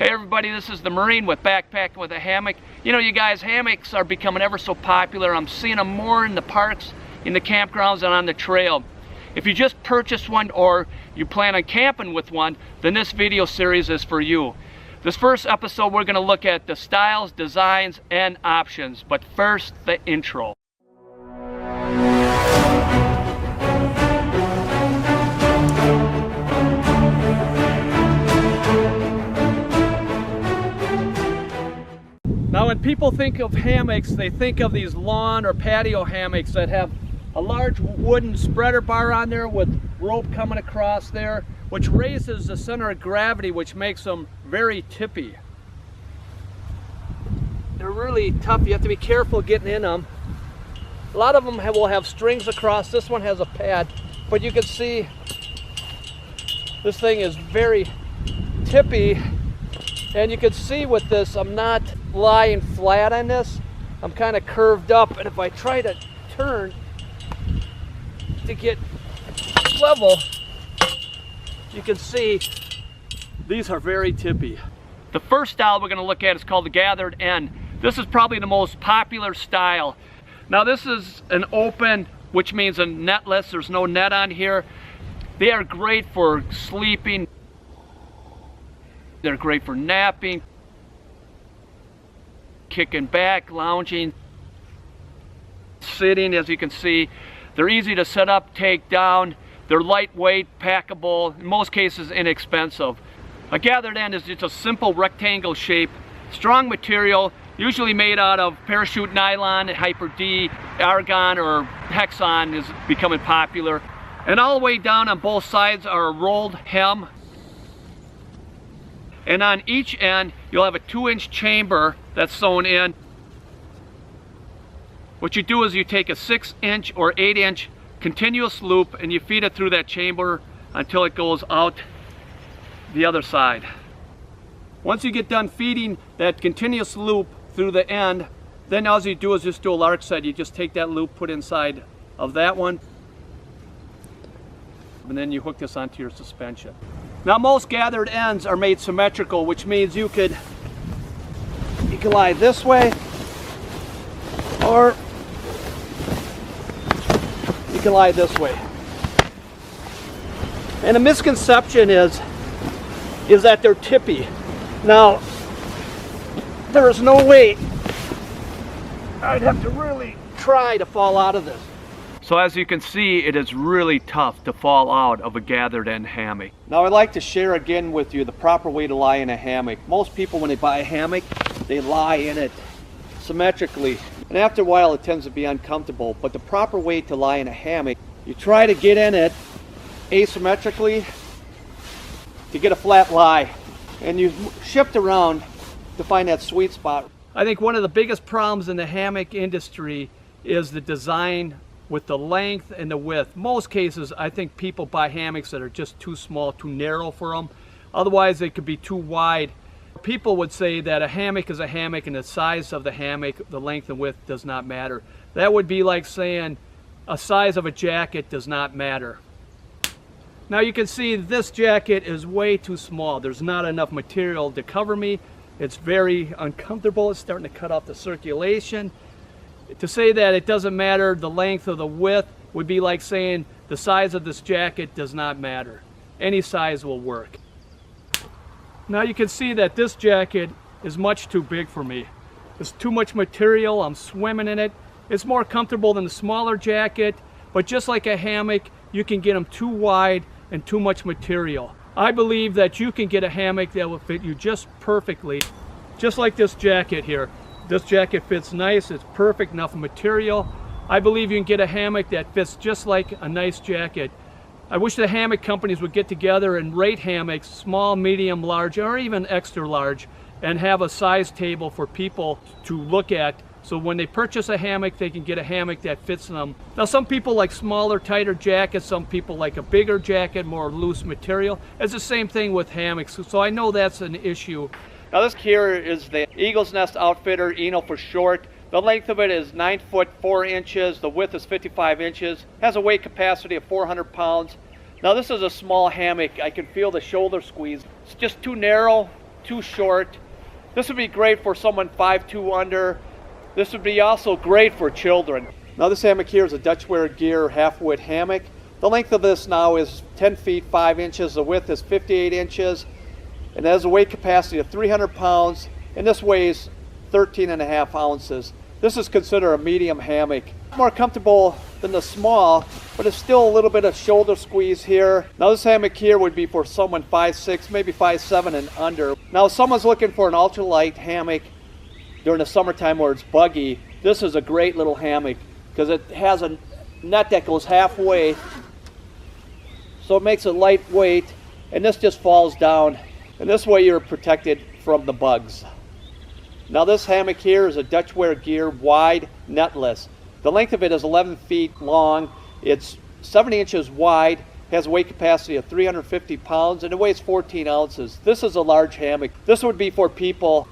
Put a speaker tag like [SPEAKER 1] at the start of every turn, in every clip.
[SPEAKER 1] Hey everybody, this is the Marine with Backpacking with a Hammock. You know, you guys, hammocks are becoming ever so popular. I'm seeing them more in the parks, in the campgrounds, and on the trail. If you just purchased one or you plan on camping with one, then this video series is for you. This first episode, we're going to look at the styles, designs, and options. But first, the intro. Now when people think of hammocks, they think of these lawn or patio hammocks that have a large wooden spreader bar on there with rope coming across there, which raises the center of gravity, which makes them very tippy. They're really tough. You have to be careful getting in them. A lot of them will have strings across. This one has a pad, but you can see this thing is very tippy. And you can see with this, I'm not lying flat on this. I'm kind of curved up, and if I try to turn to get level, you can see these are very tippy. The first style we're going to look at is called the gathered end. This is probably the most popular style. Now this is an open, which means a netless. There's no net on here. They are great for sleeping. They're great for napping, kicking back, lounging, sitting. As you can see, they're easy to set up, take down. They're lightweight, packable, in most cases inexpensive. A gathered end is just a simple rectangle shape, strong material, usually made out of parachute nylon, Hyper D, argon, or Hexon is becoming popular. And all the way down on both sides are a rolled hem. And on each end, you'll have a 2-inch chamber that's sewn in. What you do is you take a 6-inch or 8-inch continuous loop and you feed it through that chamber until it goes out the other side. Once you get done feeding that continuous loop through the end, then all you do is just do a lark set. You just take that loop, put inside of that one, and then you hook this onto your suspension. Now most gathered ends are made symmetrical, which means you can lie this way, or you can lie this way. And a misconception is that they're tippy. Now, there is no way I'd have to really try to fall out of this. So as you can see, it is really tough to fall out of a gathered end hammock. Now I'd like to share again with you the proper way to lie in a hammock. Most people, when they buy a hammock, they lie in it symmetrically. And after a while it tends to be uncomfortable. But the proper way to lie in a hammock, you try to get in it asymmetrically to get a flat lie. And you shift around to find that sweet spot. I think one of the biggest problems in the hammock industry is the design with the length and the width. Most cases, I think people buy hammocks that are just too small, too narrow for them. Otherwise, they could be too wide. People would say that a hammock is a hammock and the size of the hammock, the length and width does not matter. That would be like saying a size of a jacket does not matter. Now you can see this jacket is way too small. There's not enough material to cover me. It's very uncomfortable. It's starting to cut off the circulation. To say that it doesn't matter the length or the width would be like saying the size of this jacket does not matter. Any size will work. Now you can see that this jacket is much too big for me. There's too much material. I'm swimming in it. It's more comfortable than the smaller jacket, but just like a hammock, you can get them too wide and too much material. I believe that you can get a hammock that will fit you just perfectly, just like this jacket here. This jacket fits nice, it's perfect, enough material. I believe you can get a hammock that fits just like a nice jacket. I wish the hammock companies would get together and rate hammocks, small, medium, large, or even extra large, and have a size table for people to look at. So when they purchase a hammock, they can get a hammock that fits them. Now some people like smaller, tighter jackets, some people like a bigger jacket, more loose material. It's the same thing with hammocks, so I know that's an issue. Now this here is the Eagle's Nest Outfitter, Eno for short. The length of it is 9 foot 4 inches. The width is 55 inches. Has a weight capacity of 400 pounds. Now this is a small hammock. I can feel the shoulder squeeze. It's just too narrow too short. This would be great for someone 5'2" under. This would be also great for children. Now this hammock here is a Dutch wear gear half-width hammock. The length of this now is 10 feet 5 inches. The width is 58 inches. And it has a weight capacity of 300 pounds. And this weighs 13.5 ounces. This is considered a medium hammock. More comfortable than the small, but it's still a little bit of shoulder squeeze here. Now this hammock here would be for someone 5'6", maybe 5'7" and under. Now if someone's looking for an ultralight hammock during the summertime where it's buggy, this is a great little hammock because it has a net that goes halfway, so it makes it lightweight, and this just falls down, and this way you're protected from the bugs. Now this hammock here is a Dutch wear gear wide netless. The length of it is 11 feet long. It's 70 inches wide, has a weight capacity of 350 pounds, and it weighs 14 ounces. This is a large hammock. This would be for people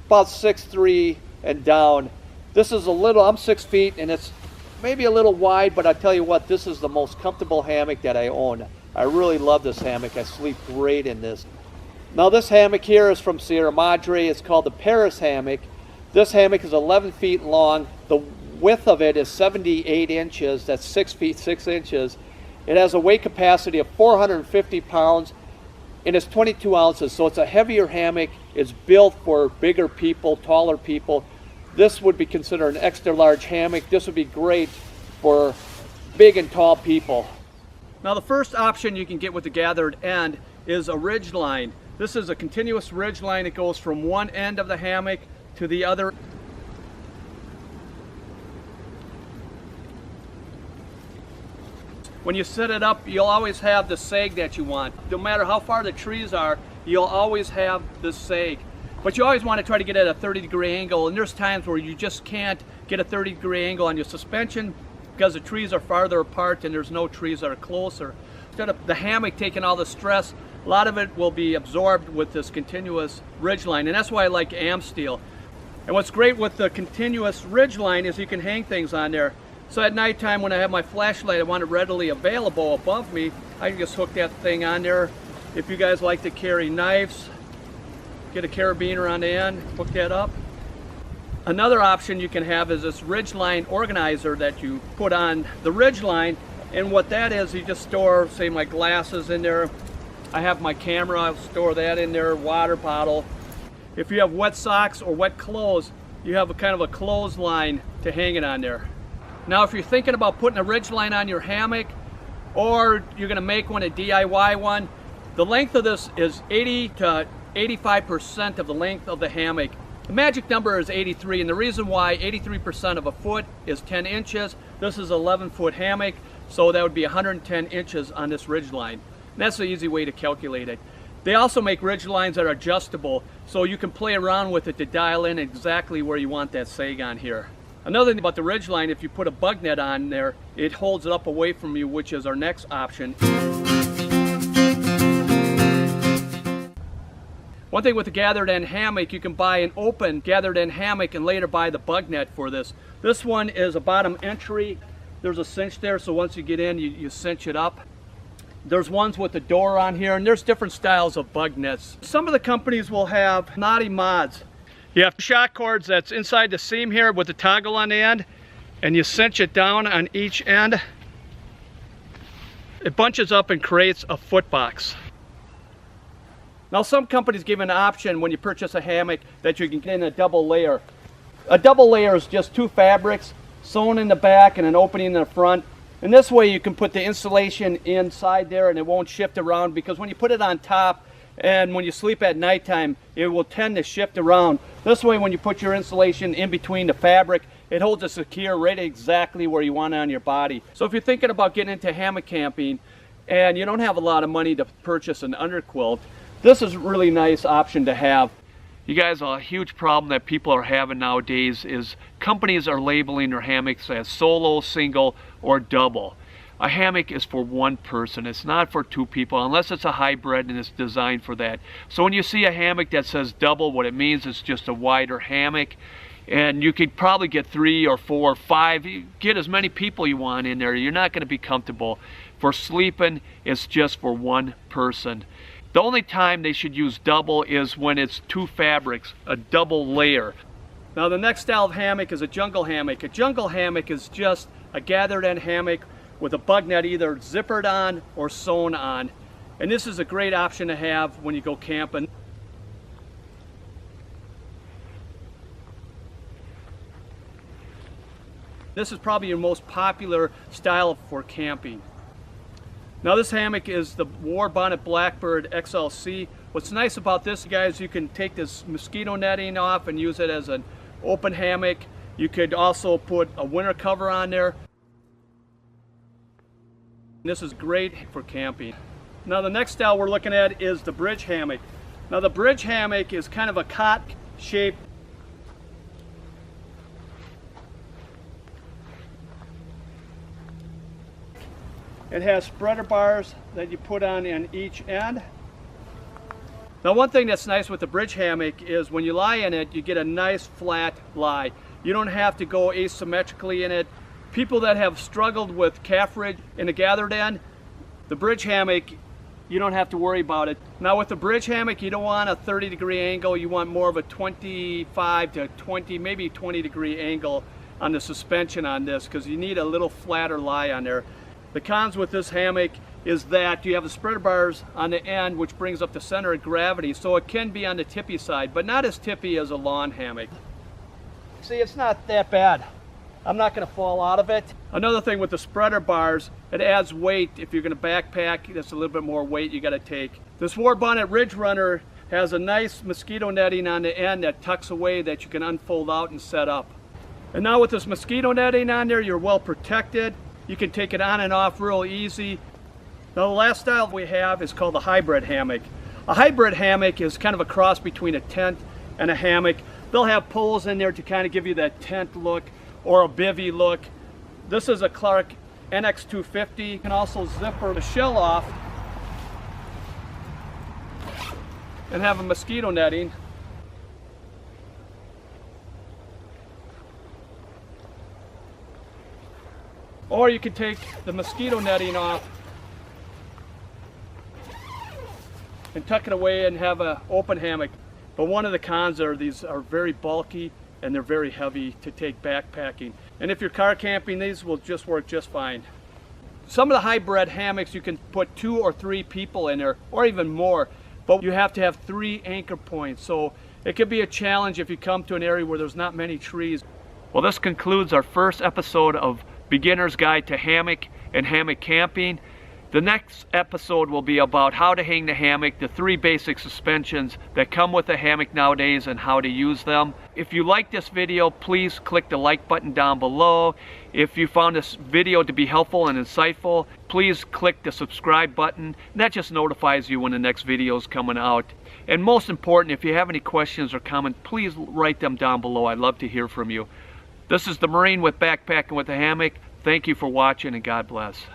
[SPEAKER 1] about 6'3" and down. This is a little, I'm 6 feet, and it's maybe a little wide, but I tell you what, this is the most comfortable hammock that I own. I really love this hammock. I sleep great in this. Now this hammock here is from Sierra Madre. It's called the Paris hammock. This hammock is 11 feet long. The width of it is 78 inches. That's 6 feet 6 inches. It has a weight capacity of 450 pounds, and it's 22 ounces. So it's a heavier hammock. It's built for bigger people, taller people. This would be considered an extra large hammock. This would be great for big and tall people. Now the first option you can get with the gathered end is a Ridgeline. This is a continuous Ridgeline. It goes from one end of the hammock to the other. When you set it up, you'll always have the sag that you want. No matter how far the trees are, you'll always have the sag. But you always want to try to get at a 30-degree angle, and there's times where you just can't get a 30-degree angle on your suspension because the trees are farther apart and there's no trees that are closer. Instead of the hammock taking all the stress, a lot of it will be absorbed with this continuous Ridgeline, and that's why I like Amsteel. And what's great with the continuous Ridgeline is you can hang things on there. So at nighttime when I have my flashlight, I want it readily available above me, I can just hook that thing on there. If you guys like to carry knives, get a carabiner on the end, hook that up. Another option you can have is this Ridgeline organizer that you put on the Ridgeline, and what that is, you just store, say, my glasses in there. I have my camera, I'll store that in there, water bottle. If you have wet socks or wet clothes, you have a kind of a clothesline to hang it on there. Now if you're thinking about putting a Ridgeline on your hammock, or you're going to make one, a DIY one, the length of this is 80 to 85% of the length of the hammock. The magic number is 83, and the reason why 83% of a foot is 10 inches. This is an 11-foot hammock, so that would be 110 inches on this Ridgeline. And that's the easy way to calculate it. They also make Ridgelines that are adjustable, so you can play around with it to dial in exactly where you want that sag on here. Another thing about the Ridgeline, if you put a bug net on there, it holds it up away from you, which is our next option. One thing with the gathered end hammock, you can buy an open gathered end hammock and later buy the bug net for this. This one is a bottom entry. There's a cinch there, so once you get in, you cinch it up. There's ones with the door on here, and there's different styles of bug nets. Some of the companies will have knotty mods. You have shock cords that's inside the seam here with the toggle on the end, and you cinch it down on each end. It bunches up and creates a foot box. Now some companies give an option when you purchase a hammock that you can get in a double layer. A double layer is just two fabrics sewn in the back and an opening in the front. And this way you can put the insulation inside there and it won't shift around, because when you put it on top and when you sleep at nighttime, it will tend to shift around. This way when you put your insulation in between the fabric, it holds it secure right exactly where you want it on your body. So if you're thinking about getting into hammock camping and you don't have a lot of money to purchase an underquilt, this is a really nice option to have. You guys, a huge problem that people are having nowadays is companies are labeling their hammocks as solo, single, or double. A hammock is for one person. It's not for two people unless it's a hybrid and it's designed for that. So when you see a hammock that says double, what it means is just a wider hammock. And you could probably get 3 or 4 or 5. You get as many people you want in there. You're not going to be comfortable. For sleeping, it's just for one person. The only time they should use double is when it's two fabrics, a double layer. Now the next style of hammock is a jungle hammock. A jungle hammock is just a gathered end hammock with a bug net either zippered on or sewn on. And this is a great option to have when you go camping. This is probably your most popular style for camping. Now this hammock is the War Bonnet Blackbird XLC. What's nice about this, guys, you can take this mosquito netting off and use it as an open hammock. You could also put a winter cover on there. This is great for camping. Now the next style we're looking at is the bridge hammock. Now the bridge hammock is kind of a cot shape. It has spreader bars that you put on each end. Now one thing that's nice with the bridge hammock is when you lie in it, you get a nice flat lie. You don't have to go asymmetrically in it. People that have struggled with calf ridge in a gathered end, the bridge hammock, you don't have to worry about it. Now with the bridge hammock, you don't want a 30-degree angle. You want more of a 25 to 20, maybe 20-degree angle on the suspension on this, because you need a little flatter lie on there. The cons with this hammock is that you have the spreader bars on the end, which brings up the center of gravity, so it can be on the tippy side, but not as tippy as a lawn hammock. See, it's not that bad. I'm not going to fall out of it. Another thing with the spreader bars, it adds weight. If you're going to backpack, that's a little bit more weight you got to take. This War Bonnet Ridge Runner has a nice mosquito netting on the end that tucks away that you can unfold out and set up. And now with this mosquito netting on there, you're well protected. You can take it on and off real easy. Now the last style we have is called the hybrid hammock. A hybrid hammock is kind of a cross between a tent and a hammock. They'll have poles in there to kind of give you that tent look or a bivvy look. This is a Clark NX250. You can also zipper the shell off and have a mosquito netting. Or you can take the mosquito netting off and tuck it away and have an open hammock. But one of the cons are these are very bulky and they're very heavy to take backpacking. And if you're car camping, these will just work just fine. Some of the hybrid hammocks, you can put 2 or 3 people in there, or even more, but you have to have 3 anchor points. So it could be a challenge if you come to an area where there's not many trees. Well, this concludes our first episode of Beginner's Guide to Hammock and Hammock Camping. The next episode will be about how to hang the hammock, the 3 basic suspensions that come with a hammock nowadays and how to use them. If you like this video, please click the like button down below. If you found this video to be helpful and insightful, please click the subscribe button. And that just notifies you when the next video is coming out. And most important, if you have any questions or comments, please write them down below. I'd love to hear from you. This is the Marine with Backpacking with a Hammock. Thank you for watching and God bless.